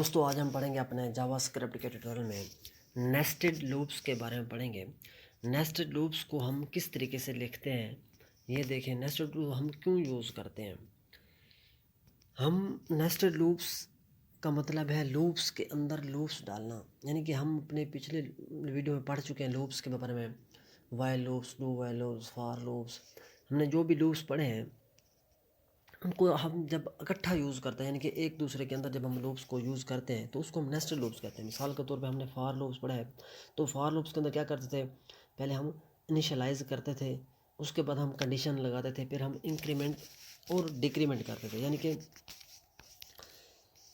दोस्तों आज हम पढ़ेंगे अपने जावास्क्रिप्ट के ट्यूटोरियल में नेस्टेड लूप्स के बारे में पढ़ेंगे। नेस्टेड लूप्स को हम किस तरीके से लिखते हैं ये देखें। नेस्टेड लूप हम क्यों यूज़ करते हैं। हम नेस्टेड लूप्स का मतलब है लूप्स के अंदर लूप्स डालना, यानी कि हम अपने पिछले वीडियो में पढ़ चुके हैं लूप्स के बारे में। While loops, do while loops, for loops, हमने जो भी लूप्स पढ़े हैं उनको हम जब इकट्ठा यूज़ करते हैं, यानी कि एक दूसरे के अंदर जब हम लूप्स को यूज़ करते हैं तो उसको हम नेस्टेड लूप्स कहते हैं। मिसाल के तौर पे हमने फॉर लूप्स पढ़ा है, तो फॉर लूप्स के अंदर क्या करते थे, पहले हम इनिशियलाइज करते थे, उसके बाद हम कंडीशन लगाते थे, फिर हम इंक्रीमेंट और डिक्रीमेंट करते थे, यानी कि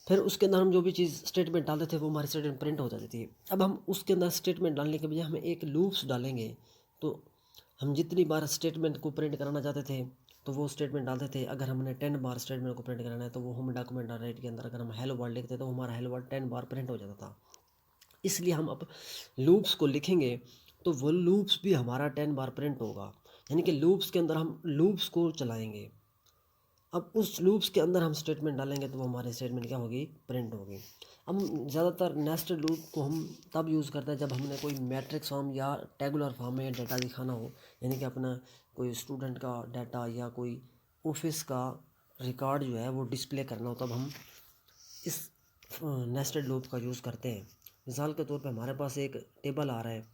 फिर उसके अंदर हम जो भी चीज़ स्टेटमेंट डालते थे वो हमारी स्टेटमेंट प्रिंट हो जाती थी। अब हम उसके अंदर स्टेटमेंट डालने के बजाय हमें एक लूप्स डालेंगे, तो हम जितनी बार स्टेटमेंट को प्रिंट कराना चाहते थे तो वो स्टेटमेंट डालते थे। अगर हमने 10 बार स्टेटमेंट को प्रिंट कराना है तो वो हम डॉक्यूमेंट राइट के अंदर अगर हम हेलो वर्ल्ड लिखते तो हमारा हेलो वर्ल्ड 10 बार प्रिंट हो जाता था। इसलिए हम अब लूप्स को लिखेंगे तो वो लूप्स भी हमारा 10 बार प्रिंट होगा, यानी कि लूप्स के अंदर हम लूप्स को चलाएंगे। अब उस लूप्स के अंदर हम स्टेटमेंट डालेंगे तो वो हमारी स्टेटमेंट क्या होगी, प्रिंट होगी। हम ज़्यादातर नेस्टेड लूप को हम तब यूज़ करते हैं जब हमने कोई मैट्रिक्स फॉर्म या टेबुलर फॉर्म में डाटा दिखाना हो, यानी कि अपना कोई स्टूडेंट का डाटा या कोई ऑफिस का रिकॉर्ड जो है वो डिस्प्ले करना हो, तब हम इस नेस्टेड लूप का यूज़ करते हैं। मिसाल के तौर पे हमारे पास एक टेबल आ रहा है,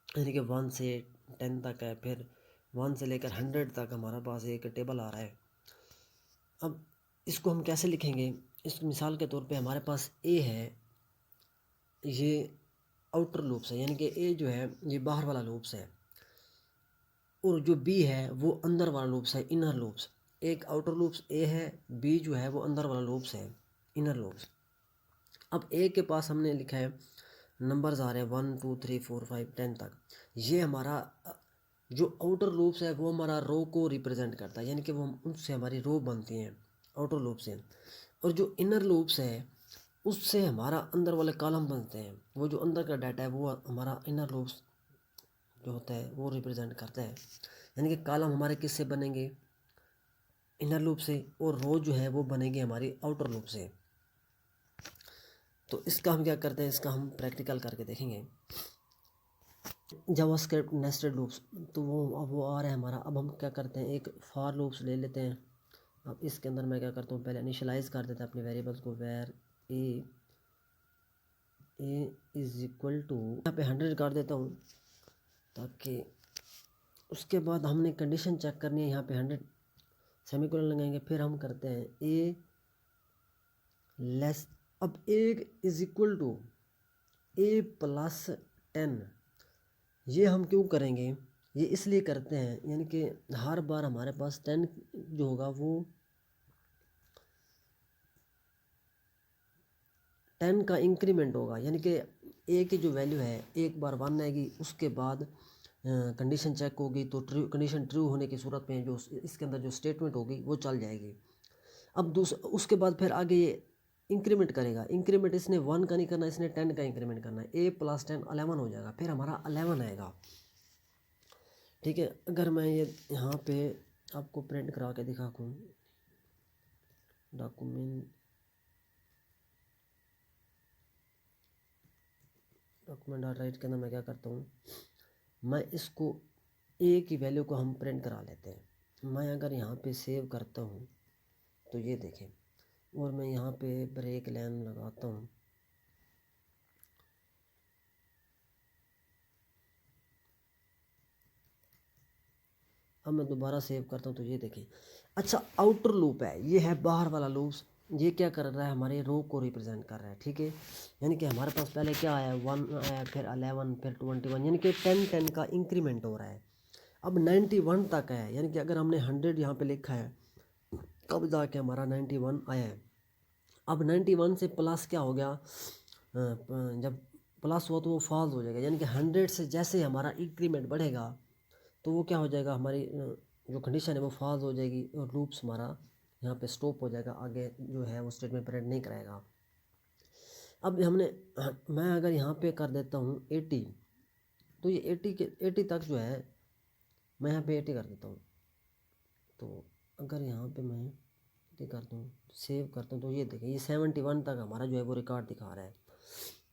यानी कि 1 से 10 तक है, फिर 1 से लेकर 100 तक हमारे पास एक टेबल आ रहा है। अब इसको हम कैसे लिखेंगे। इस मिसाल के तौर पे हमारे पास ए है, ये आउटर लूप्स है, यानी कि ए जो है ये बाहर वाला लूप्स है, और जो बी है वो अंदर वाला लूप्स है, इनर लूप्स। एक आउटर लूप्स ए है, बी जो है वो अंदर वाला लूप्स है, इनर लूप्स। अब ए के पास हमने लिखा है नंबर्स आ रहे हैं 1 2 3 4 5 10 तक। ये हमारा जो आउटर लूप्स है वो हमारा रो को रिप्रेजेंट करता है, यानी कि वो उनसे हमारी रो बनती हैं आउटर लूप से। और जो इनर लूप्स है उससे हमारा अंदर वाले कॉलम बनते हैं। वो जो अंदर का डाटा है वो हमारा इनर लूप्स जो होता है वो रिप्रेजेंट करता है, यानी कि कॉलम हमारे किससे बनेंगे, इनर लूप से, और रो जो है वो बनेगी हमारी आउटर लूप से। तो इसका हम क्या करते हैं, इसका हम प्रैक्टिकल करके देखेंगे। जावास्क्रिप्ट नेस्टेड लूप्स, तो वो आ रहा है हमारा। अब हम क्या करते हैं, एक फॉर लूप्स ले लेते हैं। अब इसके अंदर मैं क्या करता हूँ, पहले इनिशियलाइज कर देता हूँ अपने वेरिएबल्स को, where a is equal to, यहाँ पे 100 कर देता हूँ, ताकि उसके बाद हमने कंडीशन चेक करनी है, यहाँ पे 100 सेमीकोलन लगाएंगे, फिर हम करते हैं ए लेस। अब A is equal to A plus 10, ये हम क्यों करेंगे, ये इसलिए करते हैं, यानी कि हर बार हमारे पास 10 जो होगा वो 10 का इंक्रीमेंट होगा, यानी कि ए की जो वैल्यू है एक बार 1 आएगी, उसके बाद कंडीशन चेक होगी तो ट्रू, कंडीशन ट्रू होने की सूरत में जो इसके अंदर जो स्टेटमेंट होगी वो चल जाएगी। अब उसके बाद फिर आगे ये इंक्रीमेंट करेगा। इंक्रीमेंट इसने 1 का नहीं करना, इसने 10 का इंक्रीमेंट करना है। ए प्लस 10 11 हो जाएगा, फिर हमारा 11 आएगा। ठीक है, अगर मैं ये यहाँ पे आपको प्रिंट करा के दिखाऊँ, डॉक्यूमेंट डॉट राइट के अंदर मैं क्या करता हूँ, मैं इसको ए की वैल्यू को हम प्रिंट करा लेते हैं। मैं अगर यहाँ पे सेव करता हूँ तो ये देखें, और मैं यहाँ पे ब्रेक लाइन लगाता हूँ, अब मैं दोबारा सेव करता हूँ तो ये देखें। अच्छा, आउटर लूप है, ये है बाहर वाला लूप्स, ये क्या कर रहा है, हमारे रो को रिप्रेजेंट कर रहा है। ठीक है, यानी कि हमारे पास पहले क्या आया, 1 आया, फिर 11, फिर 21, यानी कि 10 का इंक्रीमेंट हो रहा है। अब 91 तक है, यानी कि अगर हमने 100 यहाँ पे लिखा है कब जाके हमारा 91 आया है। अब 91 से प्लस क्या हो गया, जब प्लस हुआ तो वो फॉल्स हो जाएगा, यानी कि 100 से जैसे हमारा इंक्रीमेंट बढ़ेगा तो वो क्या हो जाएगा, हमारी जो कंडीशन है वो फॉल्स हो जाएगी और लूप्स हमारा यहाँ पे स्टॉप हो जाएगा, आगे जो है वो स्टेटमेंट प्रिंट नहीं कराएगा। अब हमने मैं अगर यहाँ पे कर देता हूँ 80, तो ये 80 तक जो है मैं यहाँ पे 80 कर देता हूँ। तो अगर यहाँ पे मैं क्या करता हूँ, सेव करता हूँ, तो ये देखें ये 71 तक हमारा जो है वो रिकॉर्ड दिखा रहा है।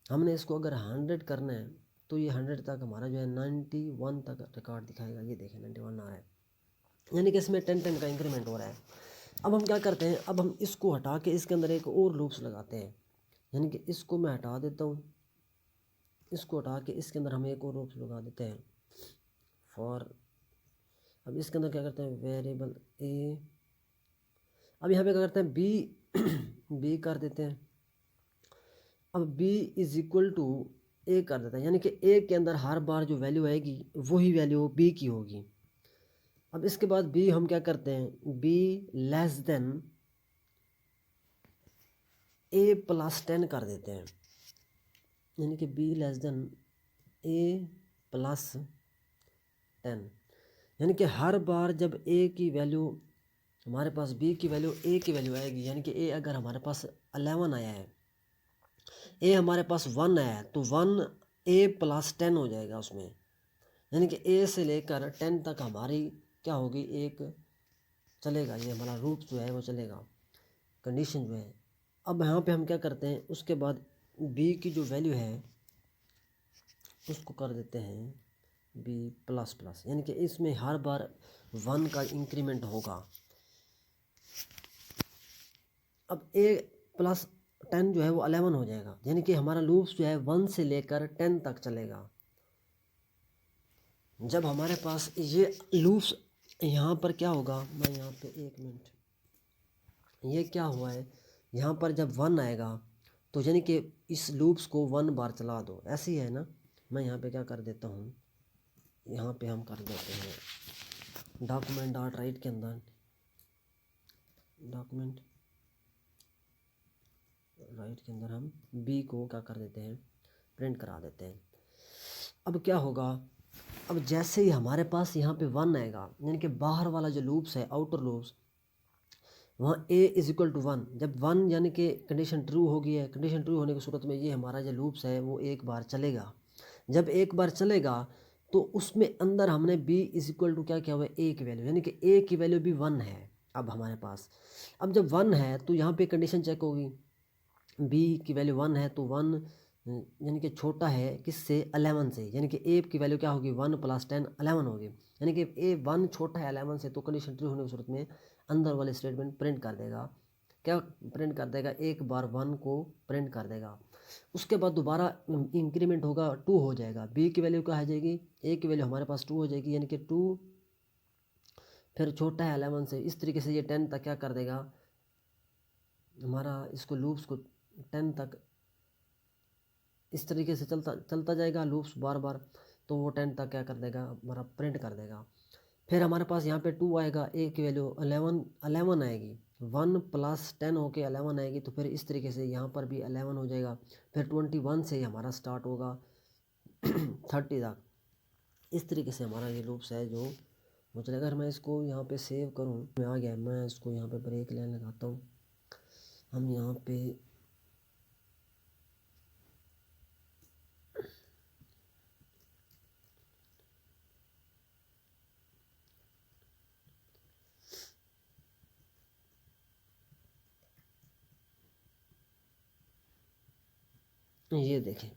हमने इसको अगर 100 करना है तो ये 100 तक हमारा जो है 91 तक रिकॉर्ड दिखाएगा। ये देखें 91 आ रहा है, यानी कि इसमें 10 का इंक्रीमेंट हो रहा है। अब हम क्या करते हैं, अब हम इसको हटा के इसके अंदर एक और लूप्स लगाते हैं, यानी कि इसको मैं हटा देता हूँ, इसको हटा के इसके अंदर हम एक और लूप्स लगा देते हैं फॉर। अब इसके अंदर क्या करते हैं, वेरिएबल ए, अब यहाँ पे क्या करते हैं बी बी कर देते हैं। अब बी इज इक्वल टू ए कर देते हैं, यानी कि ए के अंदर हर बार जो वैल्यू आएगी वही वैल्यू बी की होगी। अब इसके बाद बी हम क्या करते हैं, be less than A plus 10 कर देते हैं, यानी कि be less than A plus 10, यानी कि हर बार जब ए की वैल्यू हमारे पास बी की वैल्यू ए की वैल्यू आएगी, यानी कि ए अगर हमारे पास 11 आया है, ए हमारे पास 1 आया है, तो 1 ए प्लस 10 हो जाएगा उसमें, यानी कि ए से लेकर 10 तक हमारी क्या होगी, एक चलेगा, ये हमारा रूट जो है वो चलेगा, कंडीशन जो है। अब यहाँ पे हम क्या करते हैं, उसके बाद बी की जो वैल्यू है उसको कर देते हैं बी प्लस प्लस, यानी कि इसमें हर बार 1 का इंक्रीमेंट होगा। अब ए प्लस 10 जो है वो 11 हो जाएगा, यानी कि हमारा लूप्स जो है 1 से लेकर 10 तक चलेगा। जब हमारे पास ये लूप्स यहाँ पर क्या होगा, मैं यहाँ पे 1 मिनट, ये क्या हुआ है, यहाँ पर जब 1 आएगा तो यानी कि इस लूप्स को 1 बार चला दो, ऐसे ही है ना। मैं यहाँ पे क्या कर देता हूँ, यहाँ पे हम कर देते हैं डॉक्यूमेंट डॉट राइट के अंदर डॉक्यूमेंट राइट के अंदर हम बी को क्या कर देते हैं, प्रिंट करा देते हैं। अब क्या होगा, अब जैसे ही हमारे पास यहाँ पे 1 आएगा, यानी कि बाहर वाला जो लूप्स है आउटर लूप्स, वहाँ ए इज इक्वल टू 1, जब 1 यानी कि कंडीशन ट्रू हो गई है, कंडीशन ट्रू होने की सूरत में ये हमारा जो लूप्स है वो एक बार चलेगा। जब एक बार चलेगा तो उसमें अंदर हमने बी इज इक्वल टू क्या किया हुआ है, ए की वैल्यू, यानी कि ए की वैल्यू भी 1 है अब हमारे पास। अब जब 1 है तो यहाँ पे कंडीशन चेक होगी, बी की वैल्यू 1 है तो 1 यानी कि छोटा है किससे, 11 से, यानी कि ए की वैल्यू क्या होगी, 1 प्लस 10 11 होगी, यानी कि ए 1 छोटा है 11 से, तो कंडीशन ट्रू होने की सूरत में अंदर वाले स्टेटमेंट प्रिंट कर देगा, क्या प्रिंट कर देगा, एक बार 1 को प्रिंट कर देगा। उसके बाद दोबारा इंक्रीमेंट होगा, 2 हो जाएगा, बी की वैल्यू क्या आ जाएगी, ए की वैल्यू हमारे पास 2 हो जाएगी, यानी कि 2 फिर छोटा है 11 से, इस तरीके से ये 10 तक क्या कर देगा हमारा, इसको लूप्स को 10 तक इस तरीके से चलता जाएगा लूप्स बार बार, तो वो 10 तक क्या कर देगा हमारा, प्रिंट कर देगा। फिर हमारे पास यहाँ पे 2 आएगा, ए की वैल्यू 11 आएगी, 1 प्लस 10 होके 11 आएगी, तो फिर इस तरीके से यहाँ पर भी 11 हो जाएगा। फिर 21 से हमारा स्टार्ट होगा 30 तक, इस तरीके से हमारा ये लूप्स है जो वो चलेगा। अगर मैं इसको यहाँ पे सेव करूँ, मैं आ गया, मैं इसको यहाँ पे ब्रेक लाइन लगाता हूँ, हम यहाँ पे ये देखें,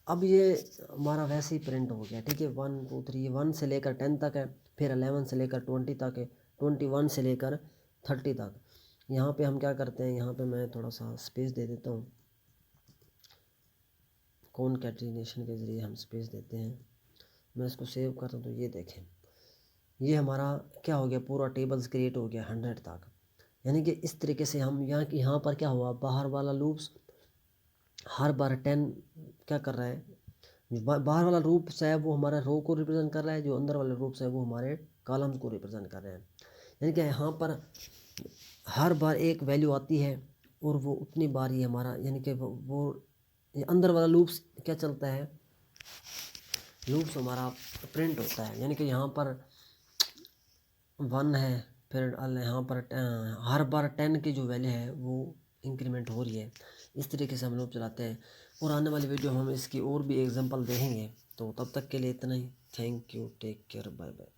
अब ये हमारा वैसे ही प्रिंट हो गया, ठीक है। 1 2 3 1 से लेकर 10 तक है, फिर 11 से लेकर 20 तक है, 21 से लेकर 30 तक। यहाँ पे हम क्या करते हैं, यहाँ पे मैं थोड़ा सा स्पेस दे देता हूँ, कॉन्कैटिनेशन के ज़रिए हम स्पेस देते हैं। मैं इसको सेव करता हूँ, तो ये देखें ये हमारा क्या हो गया, पूरा टेबल्स क्रिएट हो गया 100 तक। यानी कि इस तरीके से हम यहाँ पर क्या हुआ, बाहर वाला लूप्स हर बार 10 क्या कर रहा है, बाहर वाला रूप्स है वो हमारा रो को रिप्रेजेंट कर रहा है, जो अंदर वाले रूप्स है वो हमारे कॉलम्स को रिप्रेजेंट कर रहे हैं। यानी कि यहाँ पर हर बार एक वैल्यू आती है और वो उतनी बार ही हमारा, यानी कि वो अंदर वाला लूप्स क्या चलता है, लूप्स हमारा प्रिंट होता है। यानी कि यहाँ पर 1 है, फिर यहाँ पर हर बार 10 की जो वैल्यू है वो इंक्रीमेंट हो रही है। इस तरीके से हम लोग चलाते हैं, और आने वाली वीडियो में हम इसकी और भी एग्जांपल देखेंगे। तो तब तक के लिए इतना ही, thank you, take care, bye bye.